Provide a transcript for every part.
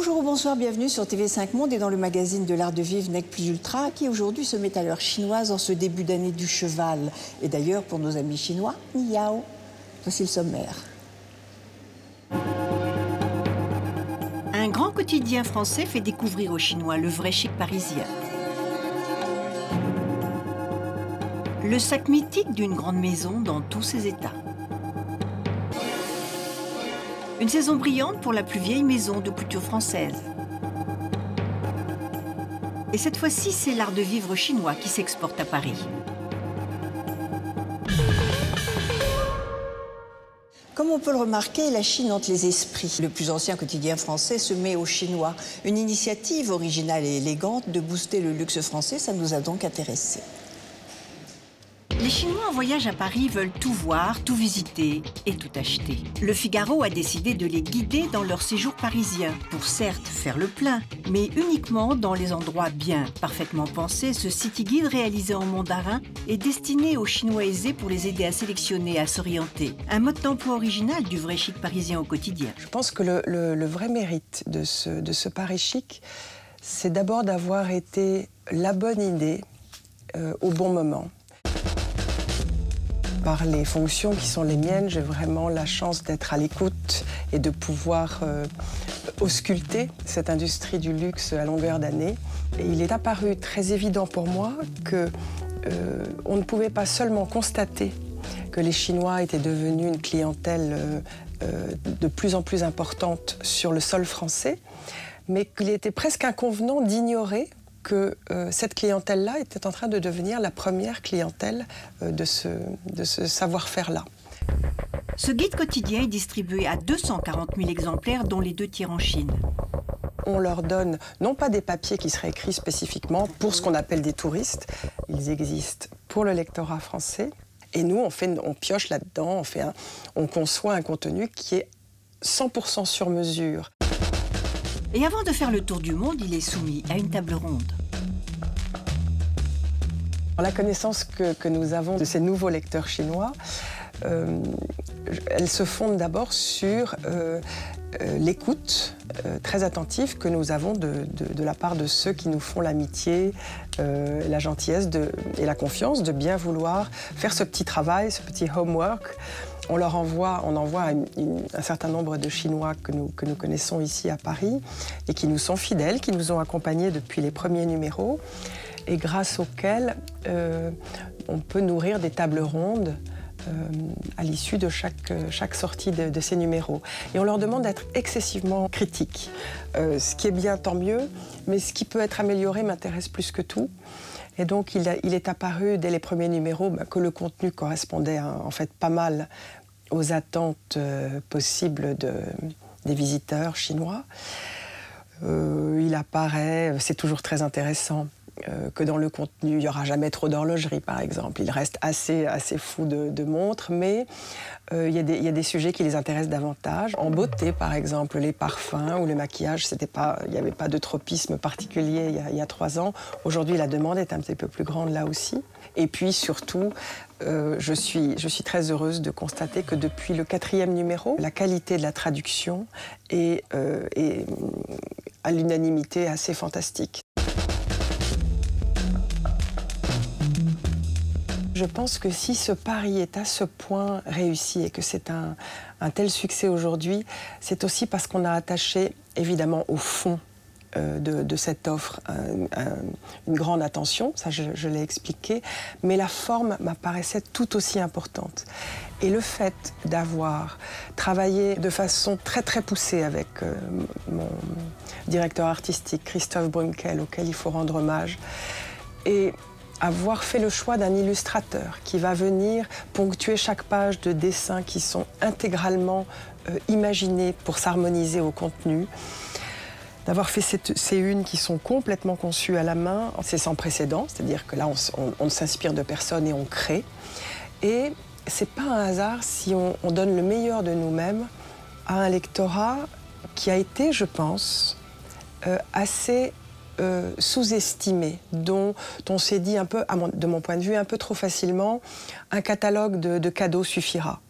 Bonjour ou bonsoir, bienvenue sur TV5 Monde et dans le magazine de l'art de vivre Nec Plus Ultra qui aujourd'hui se met à l'heure chinoise en ce début d'année du cheval. Et d'ailleurs, pour nos amis chinois, ni yao. Voici le sommaire. Un grand quotidien français fait découvrir aux Chinois le vrai chic parisien. Le sac mythique d'une grande maison dans tous ses états. Une saison brillante pour la plus vieille maison de couture française. Et cette fois-ci, c'est l'art de vivre chinois qui s'exporte à Paris. Comme on peut le remarquer, la Chine hante les esprits. Le plus ancien quotidien français se met aux Chinois. Une initiative originale et élégante de booster le luxe français, ça nous a donc intéressés. Les Chinois en voyage à Paris veulent tout voir, tout visiter et tout acheter. Le Figaro a décidé de les guider dans leur séjour parisien, pour certes faire le plein, mais uniquement dans les endroits bien, parfaitement pensés. Ce city guide réalisé en mandarin est destiné aux Chinois aisés pour les aider à sélectionner, à s'orienter. Un mode d'emploi original du vrai chic parisien au quotidien. Je pense que le vrai mérite de ce Paris chic, c'est d'abord d'avoir été la bonne idée au bon moment. Par les fonctions qui sont les miennes, j'ai vraiment la chance d'être à l'écoute et de pouvoir ausculter cette industrie du luxe à longueur d'année. Et il est apparu très évident pour moi qu'on ne pouvait pas seulement constater que les Chinois étaient devenus une clientèle de plus en plus importante sur le sol français, mais qu'il était presque inconvenant d'ignorer que cette clientèle-là était en train de devenir la première clientèle de ce savoir-faire-là. Ce guide quotidien est distribué à 240 000 exemplaires, dont les 2 tiers en Chine. On leur donne non pas des papiers qui seraient écrits spécifiquement pour ce qu'on appelle des touristes, ils existent pour le lectorat français, et nous on pioche là-dedans, on conçoit un contenu qui est 100% sur mesure. Et avant de faire le tour du monde, il est soumis à une table ronde. La connaissance que nous avons de ces nouveaux lecteurs chinois, elle se fonde d'abord sur l'écoute très attentive que nous avons de la part de ceux qui nous font l'amitié, la gentillesse et la confiance de bien vouloir faire ce petit travail, ce petit homework. On envoie un certain nombre de Chinois que nous connaissons ici à Paris et qui nous sont fidèles, qui nous ont accompagnés depuis les premiers numéros et grâce auxquels on peut nourrir des tables rondes à l'issue de chaque sortie de ces numéros. Et on leur demande d'être excessivement critiques. Ce qui est bien, tant mieux, mais ce qui peut être amélioré m'intéresse plus que tout. Et donc, il est apparu dès les premiers numéros que le contenu correspondait en fait pas mal aux attentes possibles des visiteurs chinois. Il apparaît, c'est toujours très intéressant, que dans le contenu, il n'y aura jamais trop d'horlogerie, par exemple. Il reste assez fou de montres, mais il y a des sujets qui les intéressent davantage. En beauté, par exemple, les parfums ou le maquillage, il n'y avait pas de tropisme particulier il y a 3 ans. Aujourd'hui, la demande est un petit peu plus grande là aussi. Et puis, surtout, je suis très heureuse de constater que depuis le 4e numéro, la qualité de la traduction est à l'unanimité assez fantastique. Je pense que si ce pari est à ce point réussi et que c'est un tel succès aujourd'hui, c'est aussi parce qu'on a attaché évidemment au fond de cette offre une grande attention, ça je l'ai expliqué, mais la forme m'apparaissait tout aussi importante. Et le fait d'avoir travaillé de façon très très poussée avec mon directeur artistique Christophe Brunkel, auquel il faut rendre hommage, et avoir fait le choix d'un illustrateur qui va venir ponctuer chaque page de dessins qui sont intégralement imaginés pour s'harmoniser au contenu, d'avoir fait ces unes qui sont complètement conçues à la main, c'est sans précédent, c'est-à-dire que là on s'inspire de personne et on crée. Et c'est pas un hasard si on donne le meilleur de nous-mêmes à un lectorat qui a été, je pense, assez sous-estimé, dont on s'est dit un peu, de mon point de vue, un peu trop facilement, un catalogue de cadeaux suffira.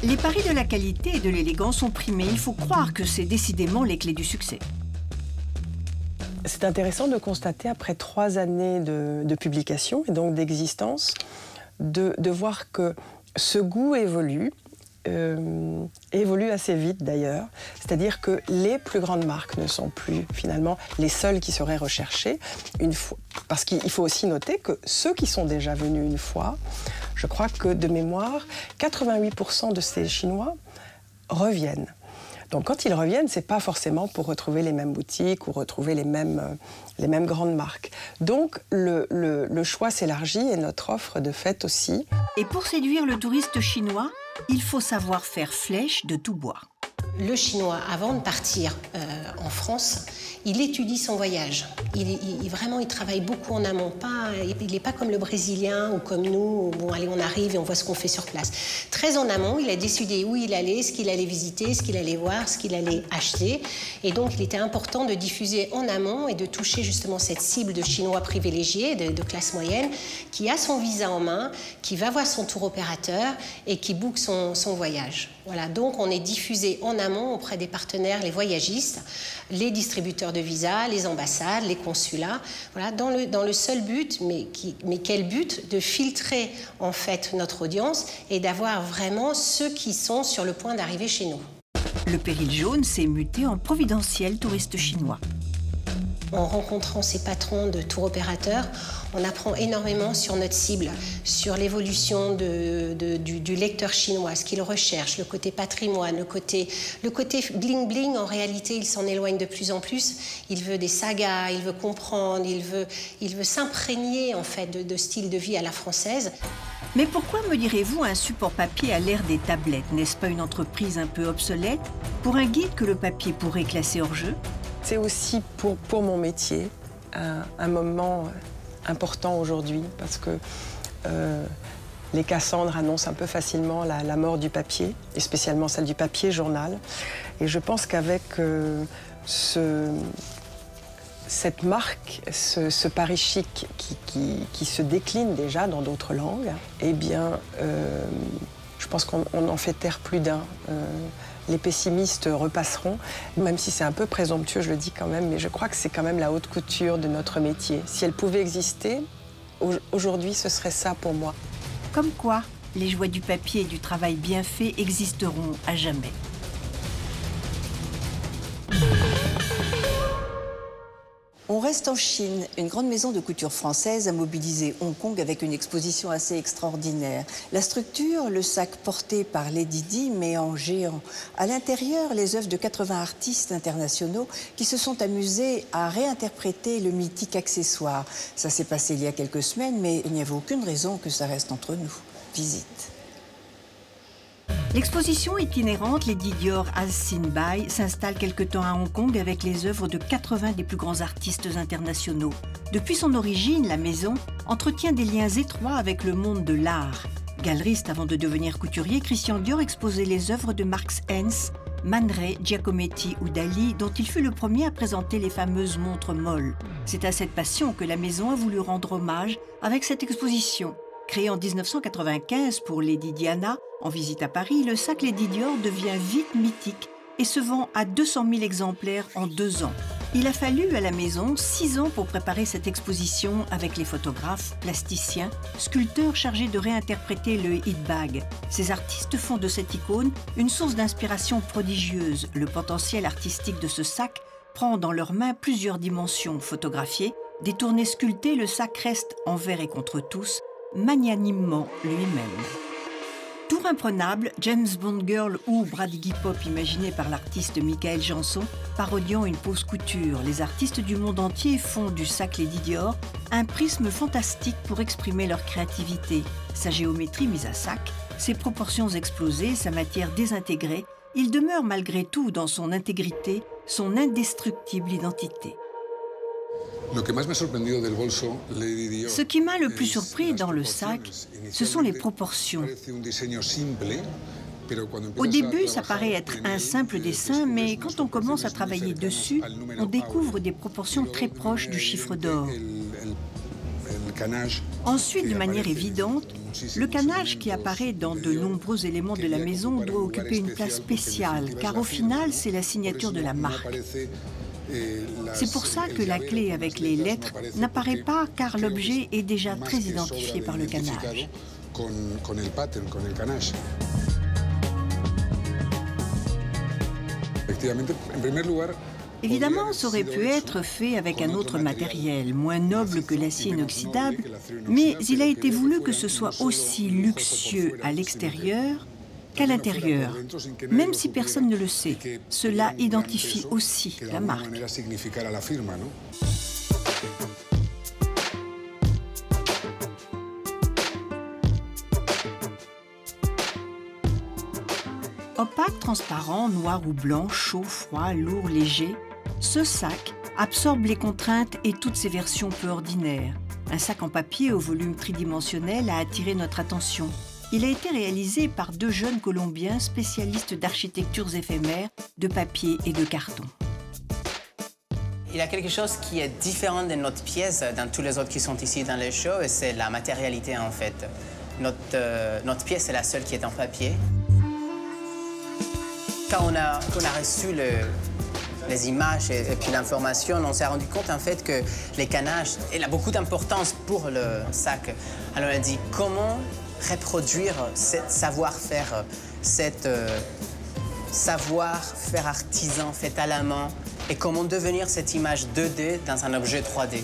Les paris de la qualité et de l'élégance sont primés. Il faut croire que c'est décidément les clés du succès. C'est intéressant de constater, après 3 années de publication et donc d'existence, de voir que ce goût évolue, évolue assez vite d'ailleurs. C'est-à-dire que les plus grandes marques ne sont plus finalement les seules qui seraient recherchées une fois. Parce qu'il faut aussi noter que ceux qui sont déjà venus une fois, je crois que de mémoire, 88% de ces Chinois reviennent. Donc quand ils reviennent, ce n'est pas forcément pour retrouver les mêmes boutiques ou retrouver les mêmes grandes marques. Donc le choix s'élargit et notre offre de fait aussi. Et pour séduire le touriste chinois, il faut savoir faire flèche de tout bois. Le Chinois, avant de partir en France, il étudie son voyage. Vraiment, il travaille beaucoup en amont. Il n'est pas comme le Brésilien ou comme nous, où, bon, allez, on arrive et on voit ce qu'on fait sur place. Très en amont, il a décidé où il allait, ce qu'il allait visiter, ce qu'il allait voir, ce qu'il allait acheter. Et donc, il était important de diffuser en amont et de toucher justement cette cible de Chinois privilégiés, de classe moyenne, qui a son visa en main, qui va voir son tour opérateur et qui book son voyage. Voilà, donc on est diffusé en amont auprès des partenaires, les voyagistes, les distributeurs de visas, les ambassades, les consulats, voilà, dans le seul but, mais quel but? De filtrer en fait notre audience et d'avoir vraiment ceux qui sont sur le point d'arriver chez nous. Le péril jaune s'est muté en providentiel touriste chinois. En rencontrant ces patrons de tour opérateurs, on apprend énormément sur notre cible, sur l'évolution du lecteur chinois, ce qu'il recherche, le côté patrimoine, le côté bling-bling. En réalité, il s'en éloigne de plus en plus. Il veut des sagas, il veut comprendre, il veut s'imprégner en fait de style de vie à la française. Mais pourquoi, me direz-vous, un support papier à l'ère des tablettes? N'est-ce pas une entreprise un peu obsolète pour un guide que le papier pourrait classer hors jeu? C'est aussi pour mon métier un moment important aujourd'hui parce que les Cassandres annoncent un peu facilement la mort du papier, et spécialement celle du papier journal. Et je pense qu'avec cette marque, ce Paris chic qui se décline déjà dans d'autres langues, eh bien, je pense qu'on en fait taire plus d'un. Les pessimistes repasseront, même si c'est un peu présomptueux, je le dis quand même, mais je crois que c'est quand même la haute couture de notre métier. Si elle pouvait exister, aujourd'hui, ce serait ça pour moi. Comme quoi, les joies du papier et du travail bien fait existeront à jamais. On reste en Chine. Une grande maison de couture française a mobilisé Hong Kong avec une exposition assez extraordinaire. La structure, le sac porté par Lady Di, mais en géant. À l'intérieur, les œuvres de 80 artistes internationaux qui se sont amusés à réinterpréter le mythique accessoire. Ça s'est passé il y a quelques semaines, mais il n'y avait aucune raison que ça reste entre nous. Visite. L'exposition itinérante Lady Dior As Seen By s'installe quelque temps à Hong Kong avec les œuvres de 80 des plus grands artistes internationaux. Depuis son origine, la maison entretient des liens étroits avec le monde de l'art. Galeriste avant de devenir couturier, Christian Dior exposait les œuvres de Marx Hens, Man Ray, Giacometti ou Dali, dont il fut le premier à présenter les fameuses montres molles. C'est à cette passion que la maison a voulu rendre hommage avec cette exposition. Créé en 1995 pour Lady Diana, en visite à Paris, le sac Lady Dior devient vite mythique et se vend à 200 000 exemplaires en 2 ans. Il a fallu à la maison 6 ans pour préparer cette exposition avec les photographes, plasticiens, sculpteurs chargés de réinterpréter le hit bag. Ces artistes font de cette icône une source d'inspiration prodigieuse. Le potentiel artistique de ce sac prend dans leurs mains plusieurs dimensions photographiées. Détourné, sculpté, le sac reste envers et contre tous, magnanimement lui-même. Tour imprenable, James Bond Girl ou Brady Pop imaginé par l'artiste Michael Janson, parodiant une pause couture. Les artistes du monde entier font du sac Lady Dior un prisme fantastique pour exprimer leur créativité. Sa géométrie mise à sac, ses proportions explosées, sa matière désintégrée, il demeure malgré tout dans son intégrité, son indestructible identité. Ce qui m'a le plus surpris dans le sac, ce sont les proportions. Au début, ça paraît être un simple dessin, mais quand on commence à travailler dessus, on découvre des proportions très proches du chiffre d'or. Ensuite, de manière évidente, le canage qui apparaît dans de nombreux éléments de la maison doit occuper une place spéciale, car au final, c'est la signature de la marque. C'est pour ça que la clé avec les lettres n'apparaît pas car l'objet est déjà très identifié par le canage. Évidemment, ça aurait pu être fait avec un autre matériel, moins noble que l'acier inoxydable, mais il a été voulu que ce soit aussi luxueux à l'extérieur qu'à l'intérieur, même si personne ne le sait. Cela identifie aussi la marque. Opaque, transparent, noir ou blanc, chaud, froid, lourd, léger, ce sac absorbe les contraintes et toutes ses versions peu ordinaires. Un sac en papier au volume tridimensionnel a attiré notre attention. Il a été réalisé par 2 jeunes Colombiens spécialistes d'architectures éphémères, de papier et de carton. Il y a quelque chose qui est différent de notre pièce, dans tous les autres qui sont ici dans le show, et c'est la matérialité en fait. Notre pièce est la seule qui est en papier. Quand on a reçu les images et puis l'information, on s'est rendu compte en fait que les canages, il a beaucoup d'importance pour le sac. Alors on a dit comment reproduire ce savoir-faire, cet savoir-faire artisan fait à la main et comment devenir cette image 2D dans un objet 3D.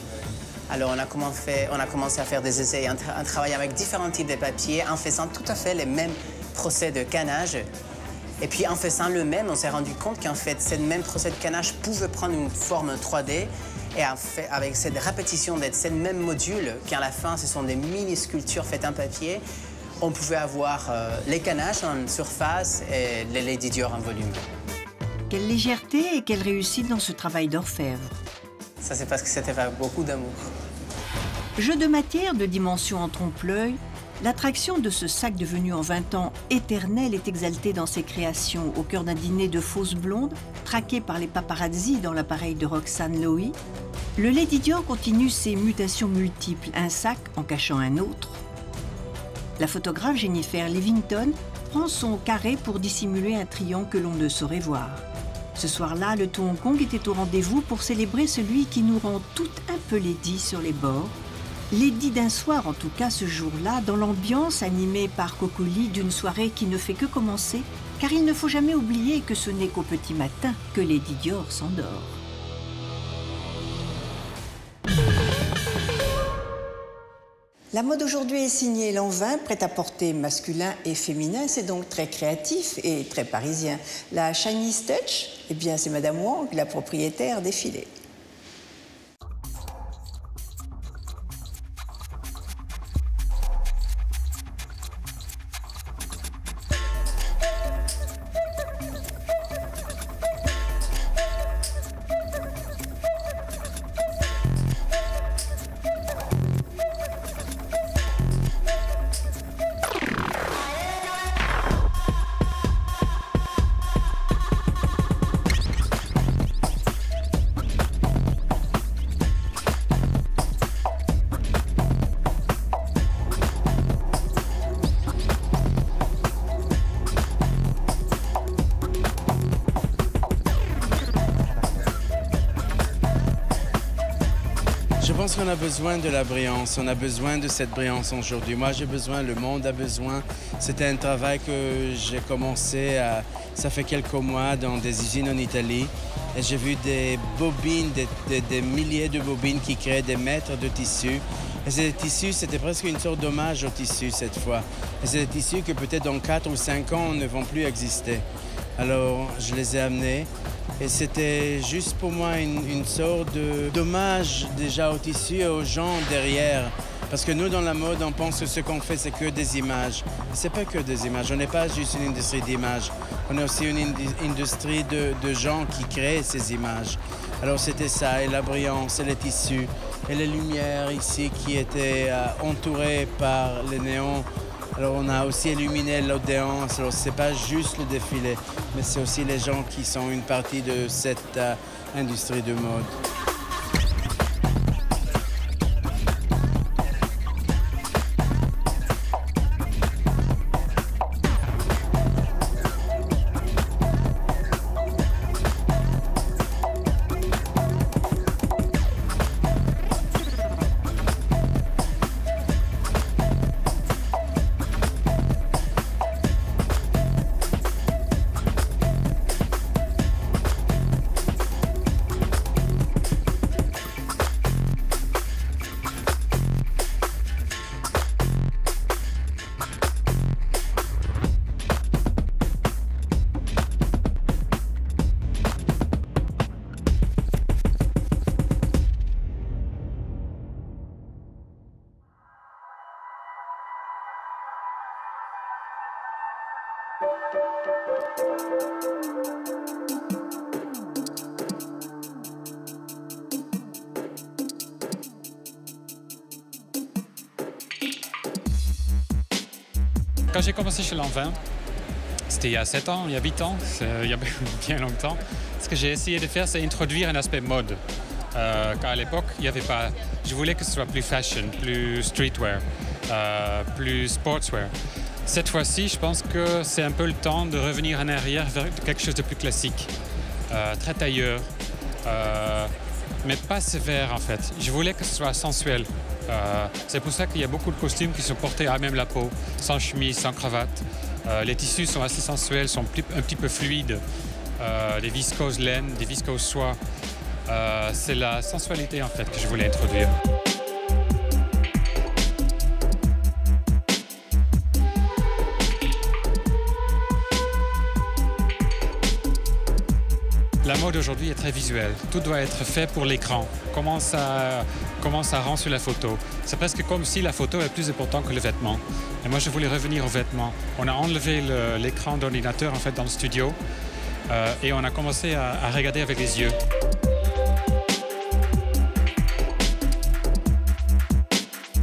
Alors on a commencé à faire des essais, un travail avec différents types de papier en faisant tout à fait les mêmes procès de canage. Et puis en faisant le même, on s'est rendu compte qu'en fait, ce même procès de canage pouvait prendre une forme 3D. Et en fait, avec cette répétition de ces mêmes modules, qui à la fin, ce sont des mini-sculptures faites en papier, on pouvait avoir les canages en surface et les Lady Dior en volume. Quelle légèreté et quelle réussite dans ce travail d'orfèvre. Ça, c'est parce que c'était avec beaucoup d'amour. Jeu de matière de dimension en trompe-l'œil, l'attraction de ce sac devenu en 20 ans éternel est exaltée dans ses créations au cœur d'un dîner de fausses blondes, traquées par les paparazzi dans l'appareil de Roxane Lowy. Le Lady Dior continue ses mutations multiples, un sac en cachant un autre. La photographe Jennifer Livington prend son carré pour dissimuler un triangle que l'on ne saurait voir. Ce soir-là, le tout Hong Kong était au rendez-vous pour célébrer celui qui nous rend toutes un peu lady sur les bords. Lady d'un soir, en tout cas ce jour-là, dans l'ambiance animée par Coco Lee d'une soirée qui ne fait que commencer, car il ne faut jamais oublier que ce n'est qu'au petit matin que Lady Dior s'endort. La mode aujourd'hui est signée Lanvin, prêt-à-porter masculin et féminin. C'est donc très créatif et très parisien. La Chinese Touch, eh bien c'est Madame Wang, la propriétaire des filets. Je pense qu'on a besoin de la brillance, on a besoin de cette brillance aujourd'hui. Moi j'ai besoin, le monde a besoin. C'était un travail que j'ai commencé, ça fait quelques mois, dans des usines en Italie. Et j'ai vu des bobines, des milliers de bobines qui créaient des mètres de tissu. Et ces tissus, c'était presque une sorte d'hommage au tissu cette fois. Et c'est des tissus que peut-être dans 4 ou 5 ans ne vont plus exister. Alors je les ai amenés. Et c'était juste pour moi une sorte d'hommage déjà au tissu et aux gens derrière. Parce que nous, dans la mode, on pense que ce qu'on fait, c'est que des images. C'est pas que des images. On n'est pas juste une industrie d'images. On est aussi une industrie de gens qui créent ces images. Alors c'était ça, et la brillance, et les tissus, et les lumières ici qui étaient entourées par les néons. Alors on a aussi illuminé l'Odéon, alors c'est pas juste le défilé, mais c'est aussi les gens qui sont une partie de cette industrie de mode. Quand j'ai commencé chez Lanvin, c'était il y a 7 ans, il y a 8 ans, il y a bien longtemps. Ce que j'ai essayé de faire, c'est introduire un aspect mode. Car à l'époque, il n'y avait pas... Je voulais que ce soit plus fashion, plus streetwear, plus sportswear. Cette fois-ci, je pense que c'est un peu le temps de revenir en arrière vers quelque chose de plus classique, très tailleur, mais pas sévère en fait. Je voulais que ce soit sensuel. C'est pour ça qu'il y a beaucoup de costumes qui sont portés à même la peau, sans chemise, sans cravate. Les tissus sont assez sensuels, sont un petit peu fluides. Des viscoses laine, des viscoses soie. C'est la sensualité en fait que je voulais introduire. La mode aujourd'hui est très visuelle. Tout doit être fait pour l'écran. Comment ça rend sur la photo. C'est presque comme si la photo est plus importante que le vêtement. Et moi, je voulais revenir au vêtement. On a enlevé l'écran d'ordinateur en fait dans le studio et on a commencé à regarder avec les yeux.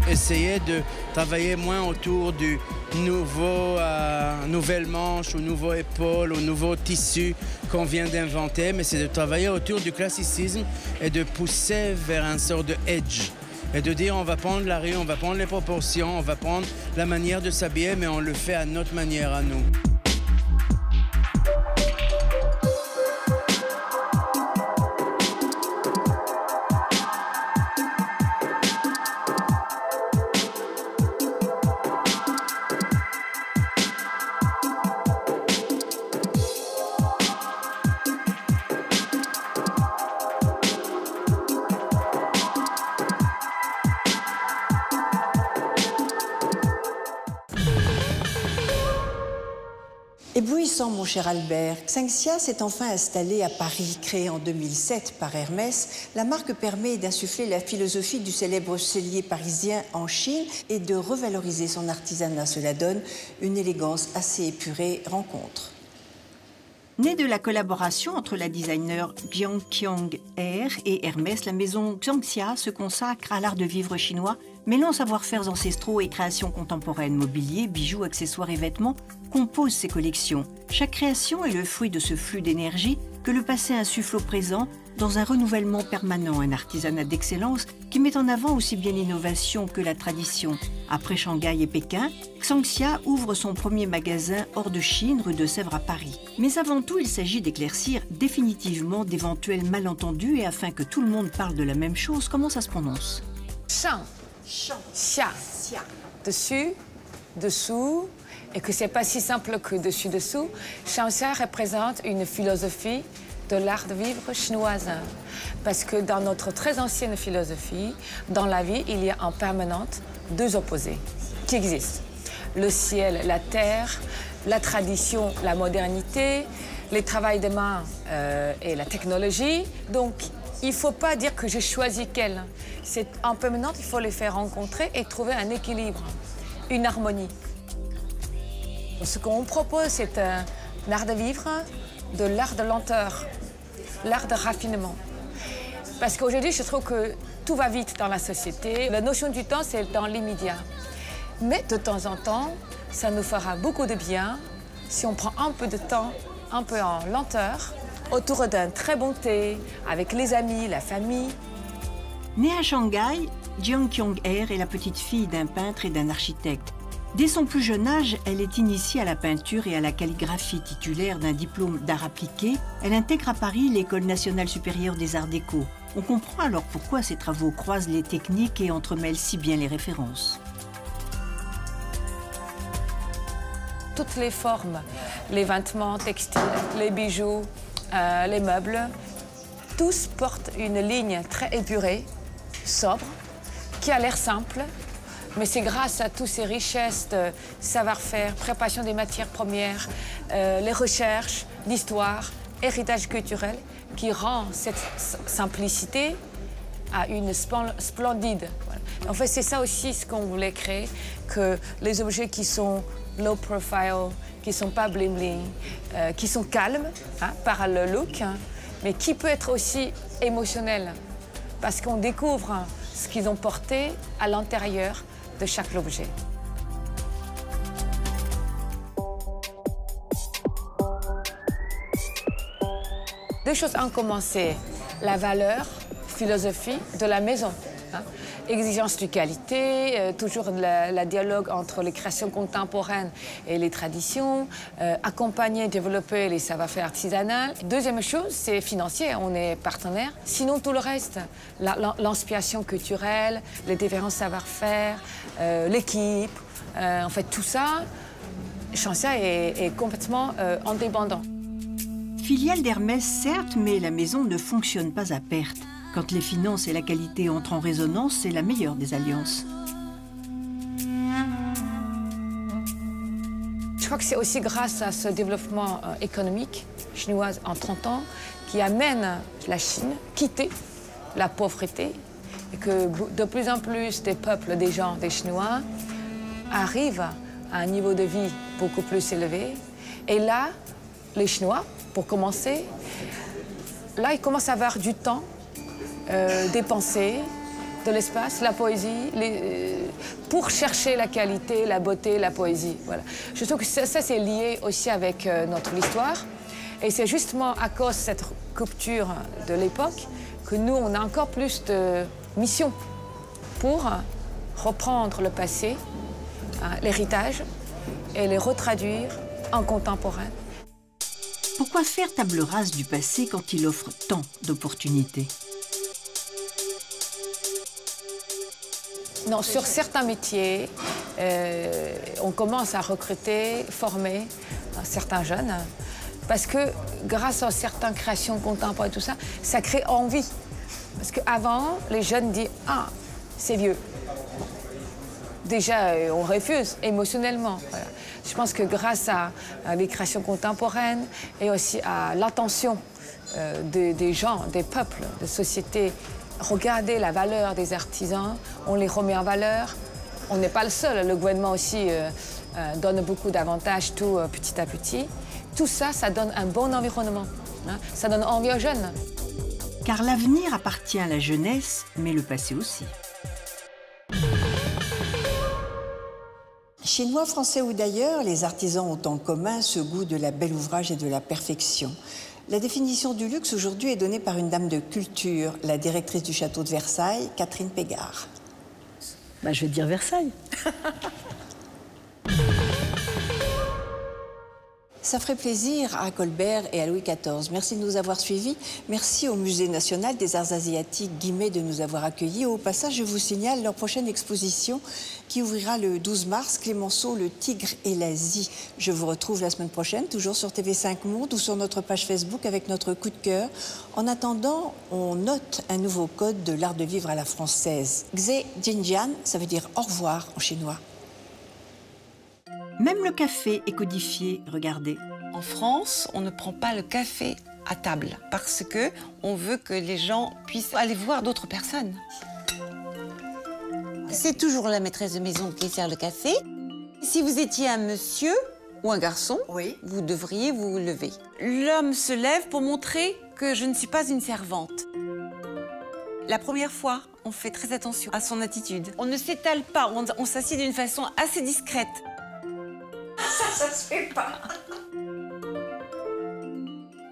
Essayer de travailler moins autour du nouvelle manche, au nouveau épaule, au nouveau tissu qu'on vient d'inventer, mais c'est de travailler autour du classicisme et de pousser vers un sort de edge. Et de dire on va prendre la rue, on va prendre les proportions, on va prendre la manière de s'habiller, mais on le fait à notre manière, à nous. Éblouissant, mon cher Albert, Xingxia s'est enfin installée à Paris. Créée en 2007 par Hermès, la marque permet d'insuffler la philosophie du célèbre sellier parisien en Chine et de revaloriser son artisanat. Cela donne une élégance assez épurée. Rencontre. Née de la collaboration entre la designer Jiang Qiong-er et Hermès, la maison Xingxia se consacre à l'art de vivre chinois, mêlant savoir-faire ancestraux et créations contemporaines. Mobilier, bijoux, accessoires et vêtements composent ses collections. Chaque création est le fruit de ce flux d'énergie que le passé insuffle au présent dans un renouvellement permanent, un artisanat d'excellence qui met en avant aussi bien l'innovation que la tradition. Après Shanghai et Pékin, Xingxia ouvre son premier magasin hors de Chine, rue de Sèvres à Paris. Mais avant tout, il s'agit d'éclaircir définitivement d'éventuels malentendus et afin que tout le monde parle de la même chose, comment ça se prononce? Shang, xia, dessus, dessous, et que c'est pas si simple que dessus-dessous. Xingxia représente une philosophie de l'art de vivre chinoise. Parce que dans notre très ancienne philosophie, dans la vie, il y a en permanente deux opposés qui existent. Le ciel, la terre, la tradition, la modernité, les travails des mains et la technologie. Donc, il ne faut pas dire que j'ai choisi quel. C'est en permanence, il faut les faire rencontrer et trouver un équilibre, une harmonie. Ce qu'on propose, c'est un art de vivre, de l'art de lenteur, l'art de raffinement. Parce qu'aujourd'hui, je trouve que tout va vite dans la société. La notion du temps, c'est dans l'immédiat. Mais de temps en temps, ça nous fera beaucoup de bien si on prend un peu de temps, un peu en lenteur, autour d'un très bon thé, avec les amis, la famille. Née à Shanghai, Jiang Qiong-er est la petite fille d'un peintre et d'un architecte. Dès son plus jeune âge, elle est initiée à la peinture et à la calligraphie. Titulaire d'un diplôme d'art appliqué, elle intègre à Paris l'École nationale supérieure des arts déco. On comprend alors pourquoi ses travaux croisent les techniques et entremêlent si bien les références. Toutes les formes, les vêtements textiles, les bijoux, les meubles, tous portent une ligne très épurée, sobre, qui a l'air simple, mais c'est grâce à toutes ces richesses de savoir-faire, préparation des matières premières, les recherches, l'histoire, héritage culturel, qui rend cette simplicité à une splendide. Voilà. En fait, c'est ça aussi ce qu'on voulait créer, que les objets qui sont low profile, qui ne sont pas bling-bling, qui sont calmes par le look, mais qui peut être aussi émotionnel, parce qu'on découvre ce qu'ils ont porté à l'intérieur de chaque objet. Deux choses ont commencé, la valeur, philosophie de la maison. Exigence de qualité, toujours la dialogue entre les créations contemporaines et les traditions, accompagner, développer les savoir-faire artisanaux. Deuxième chose, c'est financier, on est partenaire. Sinon, tout le reste, l'inspiration culturelle, les différents savoir-faire, l'équipe, en fait, tout ça, Shanxia est complètement indépendant. Filiale d'Hermès, certes, mais la maison ne fonctionne pas à perte. Quand les finances et la qualité entrent en résonance, c'est la meilleure des alliances. Je crois que c'est aussi grâce à ce développement économique chinois en 30 ans qui amène la Chine à quitter la pauvreté et que de plus en plus des peuples, des gens, des Chinois arrivent à un niveau de vie beaucoup plus élevé. Et là, les Chinois, pour commencer, là, ils commencent à avoir du temps, des pensées, de l'espace, la poésie, pour chercher la qualité, la beauté, la poésie. Voilà. Je trouve que ça c'est lié aussi avec notre histoire. Et c'est justement à cause de cette rupture de l'époque que nous, on a encore plus de mission pour reprendre le passé, l'héritage, et les retraduire en contemporain. Pourquoi faire table rase du passé quand il offre tant d'opportunités? Non, sur certains métiers, on commence à recruter, former certains jeunes, parce que grâce à certaines créations contemporaines, tout ça, ça crée envie. Parce qu'avant, les jeunes disent « Ah, c'est vieux ». Déjà, on refuse émotionnellement. Voilà. Je pense que grâce à les créations contemporaines et aussi à l'attention des gens, des peuples, des sociétés, regarder la valeur des artisans, on les remet en valeur. On n'est pas le seul, le gouvernement aussi donne beaucoup d'avantages tout petit à petit. Tout ça, ça donne un bon environnement, ça donne envie aux jeunes. Car l'avenir appartient à la jeunesse, mais le passé aussi. Chinois, français ou d'ailleurs, les artisans ont en commun ce goût de la belle ouvrage et de la perfection. La définition du luxe aujourd'hui est donnée par une dame de culture, la directrice du château de Versailles, Catherine Pégard. Bah, je vais dire Versailles. Ça ferait plaisir à Colbert et à Louis XIV. Merci de nous avoir suivis. Merci au Musée national des arts asiatiques Guimet de nous avoir accueillis. Au passage, je vous signale leur prochaine exposition qui ouvrira le 12 mars, Clémenceau, le tigre et l'Asie. Je vous retrouve la semaine prochaine, toujours sur TV5 Monde ou sur notre page Facebook avec notre coup de cœur. En attendant, on note un nouveau code de l'art de vivre à la française. Xie Jinjian, ça veut dire au revoir en chinois. Même le café est codifié, regardez. En France, on ne prend pas le café à table parce que on veut que les gens puissent aller voir d'autres personnes. C'est toujours la maîtresse de maison qui sert le café. Si vous étiez un monsieur ou un garçon, oui, vous devriez vous lever. L'homme se lève pour montrer que je ne suis pas une servante. La première fois, on fait très attention à son attitude. On ne s'étale pas, on s'assied d'une façon assez discrète. Ça se fait pas.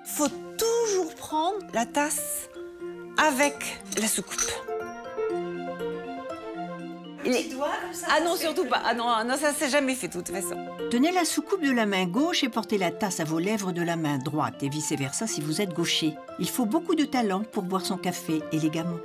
Faut toujours prendre la tasse avec la soucoupe. Ah non, surtout pas. Ah non, ça s'est jamais fait de toute façon. Tenez la soucoupe de la main gauche et portez la tasse à vos lèvres de la main droite et vice-versa si vous êtes gaucher. Il faut beaucoup de talent pour boire son café élégamment.